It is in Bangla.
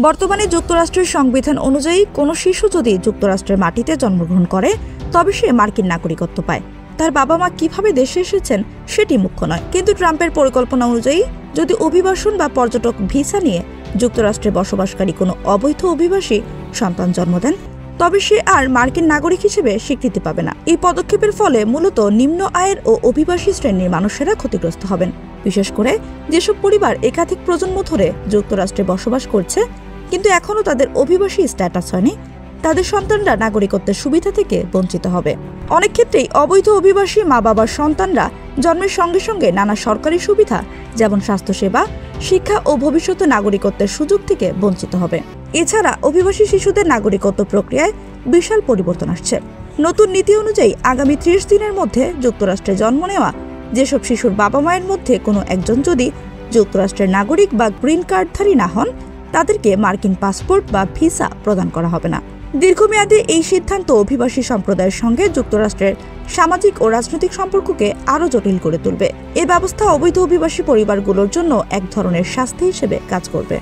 বর্তমানে যুক্তরাষ্ট্রের সংবিধান অনুযায়ী কোনো শিশু যদি যুক্তরাষ্ট্রের মাটিতে জন্মগ্রহণ করে তবে সে মার্কিন নাগরিকত্ব পায়। তার বাবা মা কিভাবে দেশে এসেছেন সেটি মুখ্য নয়। কিন্তু ট্রাম্পের পরিকল্পনা অনুযায়ী যদি অভিবাসন বা পর্যটক ভিসা নিয়ে যুক্তরাষ্ট্রে বসবাসকারী কোনো অবৈধ অভিবাসী সন্তান জন্ম দেন তবে সে আর মার্কিন নাগরিক হিসেবে স্বীকৃতি পাবে না। এই পদক্ষেপের ফলে মূলত নিম্ন আয়ের ও অভিবাসী শ্রেণীর মানুষেরা ক্ষতিগ্রস্ত হবেন। বিশেষ করে যেসব পরিবার একাধিক প্রজন্ম ধরে যুক্তরাষ্ট্রে বসবাস করছে কিন্তু এখনও তাদের অভিবাসী স্ট্যাটাস হয়নি, তাদের সন্তানরা নাগরিকত্বের সুবিধা থেকে বঞ্চিত হবে। অনেক ক্ষেত্রেই অবৈধ অভিবাসী মা বাবার সন্তানরা জন্মের সঙ্গে সঙ্গে নানা সরকারি সুবিধা যেমন স্বাস্থ্যসেবা, শিক্ষা ও ভবিষ্যতে নাগরিকত্বের সুযোগ থেকে বঞ্চিত হবে। এছাড়া অভিবাসী শিশুদের নাগরিকত্ব প্রক্রিয়ায় বিশাল পরিবর্তন আসছে। নতুন নীতি অনুযায়ী আগামী 30 দিনের মধ্যে যুক্তরাষ্ট্রে জন্ম নেওয়া যেসব শিশুর বাবা মায়ের মধ্যে কোনো একজন যদি যুক্তরাষ্ট্রের নাগরিক বা গ্রিন কার্ডধারী না হন তাদেরকে মার্কিন পাসপোর্ট বা ভিসা প্রদান করা হবে না। দীর্ঘমেয়াদে এই সিদ্ধান্ত অভিবাসী সম্প্রদায়ের সঙ্গে যুক্তরাষ্ট্রের সামাজিক ও রাজনৈতিক সম্পর্ককে আরও জটিল করে তুলবে। এ ব্যবস্থা অবৈধ অভিবাসী পরিবারগুলোর জন্য এক ধরনের শাস্তি হিসেবে কাজ করবে।